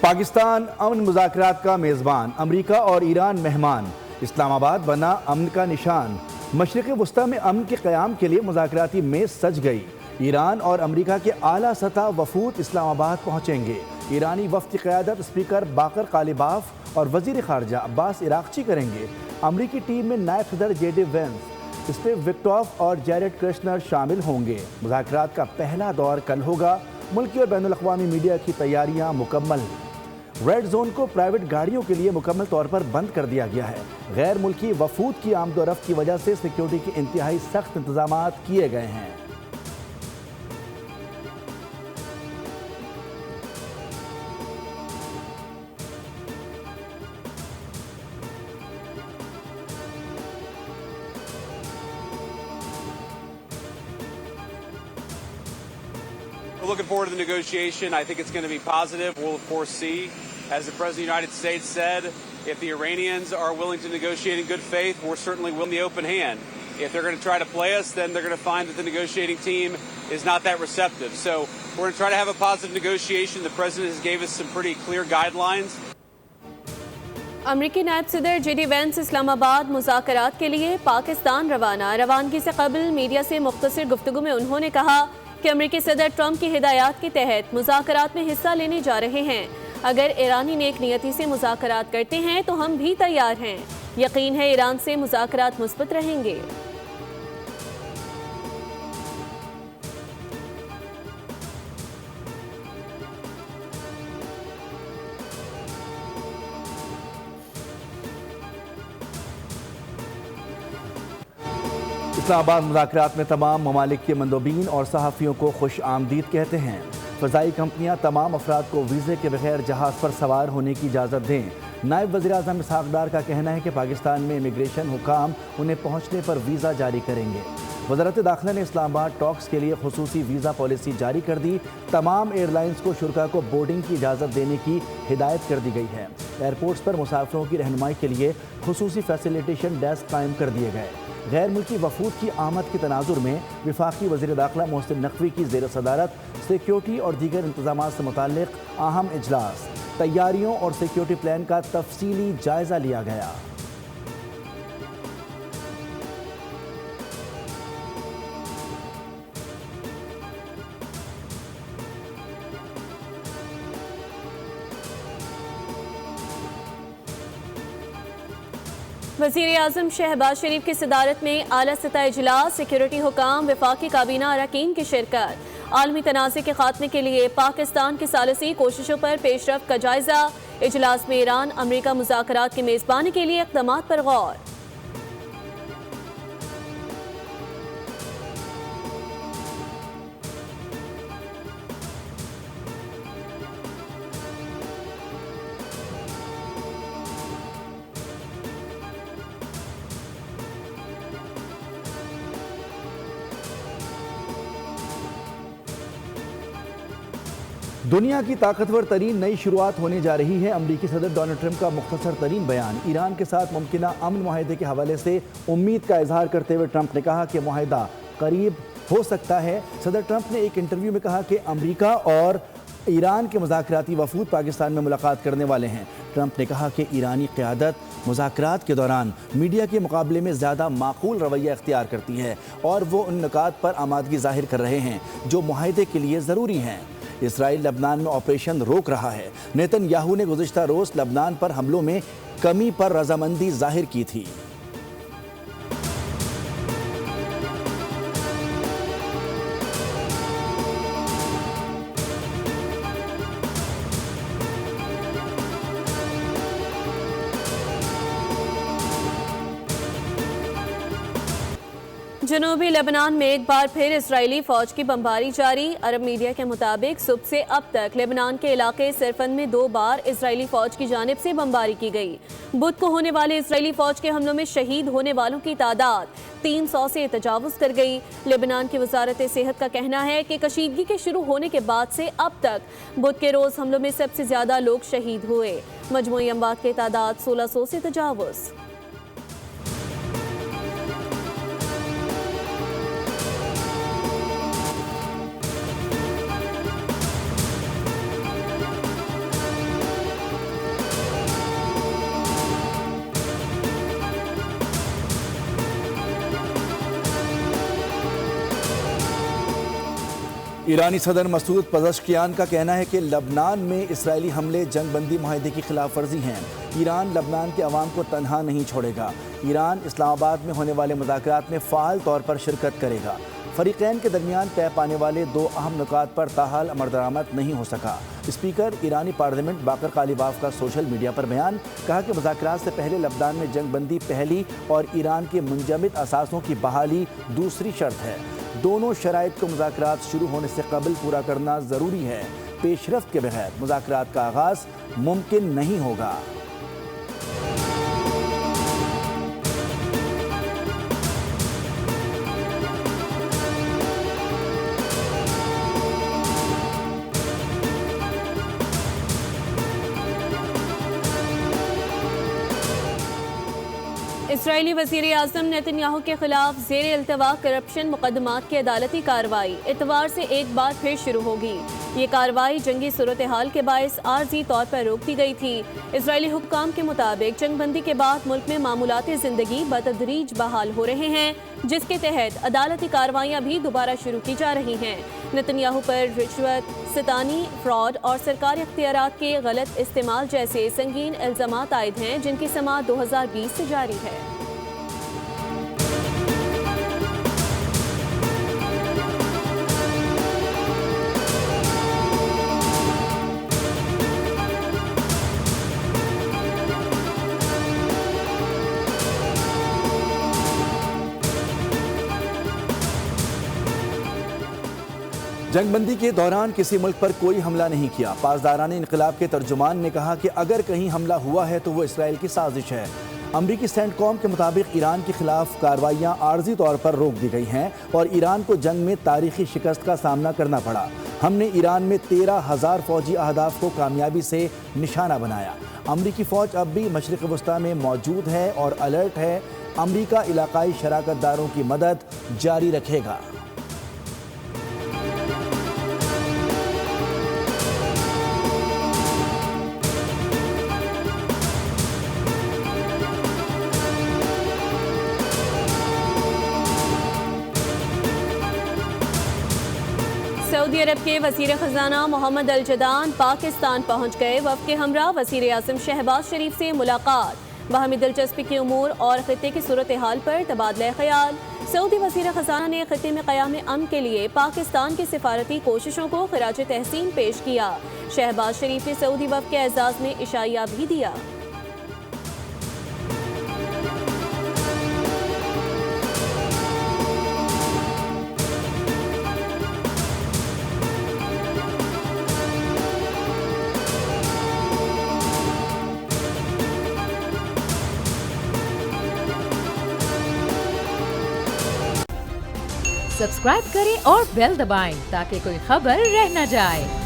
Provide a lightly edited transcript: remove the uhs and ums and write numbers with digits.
पाकिस्तान अमन मुज़ाकरात का मेज़बान, अमरीका और ईरान मेहमान। इस्लामाबाद बना अमन का निशान। मशरिक़ वस्ता में अमन के क़याम के लिए मुज़ाकराती मेज़ सज गई। ईरान और अमरीका के आला सतह वफूद इस्लामाबाद पहुँचेंगे। ईरानी वफ़द की क़यादत स्पीकर बाकर कालिबाफ और वज़ीर ख़ारजा अब्बास इराक़ची करेंगे। अमरीकी टीम में नायब सदर जेडी वेंस, स्टीव विक्टॉफ और जैरेड कुश्नर शामिल होंगे। मुज़ाकरात का पहला दौर कल होगा। मुल्की और बैनुल अक़वामी मीडिया की तैयारियां मुकम्मल। रेड जोन को प्राइवेट गाड़ियों के लिए मुकम्मल तौर पर बंद कर दिया गया है। गैर मुल्की वफूद की आमदोरफ्त की वजह से सिक्योरिटी के इंतहाई सख्त इंतजाम किए गए हैं। We're looking forward to the negotiation. I think it's going to be positive. We'll, of course, see. As the President of the United States said, if the Iranians are willing to negotiate in good faith, we're certainly willing the open hand. If they're going to try to play us, then they're going to find that the negotiating team is not that receptive. So we're going to try to have a positive negotiation. The President has gave us some pretty clear guidelines. अमरीकी नायब सदर JD Vance Islamabad मुज़ाकरात के लिए पाकिस्तान रवाना। रवानगी से कबल media से मुख्तसर गुफ्तगू में उन्होंने कहा कि अमरीकी सदर ट्रंप की हिदायत के तहत मुज़ाकरात में हिस्सा लेने जा रहे हैं। अगर ईरानी नेक नियति से मुज़ाकरात करते हैं तो हम भी तैयार हैं। यकीन है ईरान से मुज़ाकरात मुस्बत रहेंगे। इस्लामाबाद मुज़ाकरात में तमाम ममालिक के मंदोबीन और सहाफ़ियों को खुश आमदीद कहते हैं। फ़ज़ाई कंपनियां तमाम अफराद को वीज़े के बगैर जहाज़ पर सवार होने की इजाज़त दें। नायब वज़ीर आज़म इसहाक़ डार का कहना है कि पाकिस्तान में इमिग्रेशन हुकाम उन्हें पहुँचने पर वीज़ा जारी करेंगे। वज़ारत दाखिला ने इस्लामाबाद टॉक्स के लिए खुसूसी वीज़ा पॉलिसी जारी कर दी। तमाम एयरलाइंस को शुरा को बोर्डिंग की इजाज़त देने की हिदायत कर दी गई है। एयरपोर्ट्स पर मुसाफिरों की रहनुमाई के लिए खुसूसी फैसिलिटेशन डेस्क कायम कर दिए गए। गैर मुल्की वफूद की आमद के तनाजुर में वफाकी वज़ीर दाखिला मोहसिन नकवी की ज़ेर सदारत सिक्योरिटी और दीगर इंतजाम से मुताल्लिक़ अहम इजलास, तैयारियों और सिक्योरिटी प्लान का तफसीली जायज़ा लिया गया। वज़ीर आज़म शहबाज शरीफ की सदारत में आला सतह इजलास, सिक्योरिटी हुकाम, वफाकी काबीना अरकान की शिरकत। आलमी तनाज़े के खात्मे के लिए पाकिस्तान की सालिसी कोशिशों पर पेशरफ्त का जायजा। इजलास में ईरान अमरीका मुज़ाकरात की मेज़बानी के लिए इक़दामात पर गौर। दुनिया की ताकतवर तरीन नई शुरुआत होने जा रही है। अमरीकी सदर डोनाल्ड ट्रंप का मुख्तसर तरीन बयान। ईरान के साथ मुमकिन अमन मुआहदे के हवाले से उम्मीद का इजहार करते हुए ट्रंप ने कहा कि मुआहदा करीब हो सकता है। सदर ट्रंप ने एक इंटरव्यू में कहा कि अमरीका और ईरान के मुज़ाकराती वफूद पाकिस्तान में मुलाकात करने वाले हैं। ट्रंप ने कहा कि ईरानी क़यादत मुज़ाकरात के दौरान मीडिया के मुकाबले में ज़्यादा माकूल रवैया इख्तियार करती है और वो उन नुकात पर आमादगी ज़ाहिर कर रहे हैं जो मुआहदे के लिए ज़रूरी हैं। इसराइल लबनान में ऑपरेशन रोक रहा है। नेतन्याहू ने गुज़िश्ता रोज़ लबनान पर हमलों में कमी पर रजामंदी जाहिर की थी। जनूबी लेबनान में एक बार फिर इजरायली फौज की बमबारी जारी। अरब मीडिया के मुताबिक सुबह से अब तक लेबनान के इलाके सिरफन में 2 बार इजरायली फौज की जानिब से बमबारी की गई। बुध को होने वाले इजरायली फौज के हमलों में शहीद होने वालों की तादाद 300 से तजावुज़ कर गई। लेबनान की वजारत सेहत का कहना है कि कशीदगी के शुरू होने के बाद से अब तक बुध के रोज़ हमलों में सबसे ज़्यादा लोग शहीद हुए। मजमूई अमवात की तादाद 1600 से तजावुज़। ईरानी सदर मसूद पज़ेश्कियान का कहना है कि लबनान में इसराइली हमले जंगबंदी माहिदे की खिलाफ वर्जी हैं। ईरान लबनान के अवाम को तनहा नहीं छोड़ेगा। ईरान इस्लामाबाद में होने वाले मुज़ाकरात में फ़ाल तौर पर शिरकत करेगा। फ़रीक़ैन के दरमियान तय पाने वाले दो अहम नुकात पर ताहाल अमल दरामद नहीं हो सका। स्पीकर ईरानी पार्लियामेंट बाकर कालीबाफ का सोशल मीडिया पर बयान, कहा कि मुज़ाकरात से पहले लबनान में जंगबंदी पहली और ईरान के मुंजमद असासों की बहाली दूसरी शर्त है। दोनों शराइत को मुज़ाकरात शुरू होने से कबल पूरा करना ज़रूरी है। पेशरफ्त के बगैर मुज़ाकरात का आगाज़ मुमकिन नहीं होगा। इसराइली वज़ीर आज़म नेतन्याहू के खिलाफ ज़ेर इल्तवा करप्शन मुकदमात की अदालती कार्रवाई इतवार से एक बार फिर शुरू होगी। ये कार्रवाई जंगी सूरत हाल के बायस आर्जी तौर पर रोक दी गई थी। इसराइली हुक्काम के मुताबिक जंगबंदी के बाद मुल्क में मामूलाती ज़िंदगी बतदरीज बहाल हो रहे हैं, जिसके तहत अदालती कार्रवाइयाँ भी दोबारा शुरू की जा रही हैं। नेतन्याहू पर रिश्वत, सितानी, फ्रॉड और सरकारी इख्तियारात के गलत इस्तेमाल जैसे संगीन इल्ज़ामात आयद हैं, जिनकी समाअत 2020 से जारी है। जंगबंदी के दौरान किसी मुल्क पर कोई हमला नहीं किया। पासदारान इनकलाब के तर्जुमान ने कहा कि अगर कहीं हमला हुआ है तो वो इसराइल की साजिश है। अमरीकी सेंटकॉम के मुताबिक ईरान के खिलाफ कार्रवाइयाँ आर्जी तौर पर रोक दी गई हैं और ईरान को जंग में तारीखी शिकस्त का सामना करना पड़ा। हमने ईरान में 13,000 फौजी अहदाफ को कामयाबी से निशाना बनाया। अमरीकी फ़ौज अब भी मशरिक़ वस्ता में मौजूद है और अलर्ट है। अमरीका इलाकाई शराकतदारों की मदद जारी रखेगा। सऊदी अरब के वज़ीर ख़ज़ाना मोहम्मद अल जदान पाकिस्तान पहुँच गए। वफ़द के हमरा वज़ीर आज़म शहबाज शरीफ से मुलाकात, बाहमी दिलचस्पी के उमूर और ख़ित्ते की सूरत हाल पर तबादला ख्याल। सऊदी वज़ीर ख़ज़ाना ने ख़ित्ते में क़याम अमन के लिए पाकिस्तान की सिफारती कोशिशों को ख़िराज तहसीन पेश किया। शहबाज शरीफ ने सऊदी वफ़द के एजाज़ में इशाइया भी दिया। सब्सक्राइब करें और बेल दबाएं ताकि कोई खबर रह न जाए।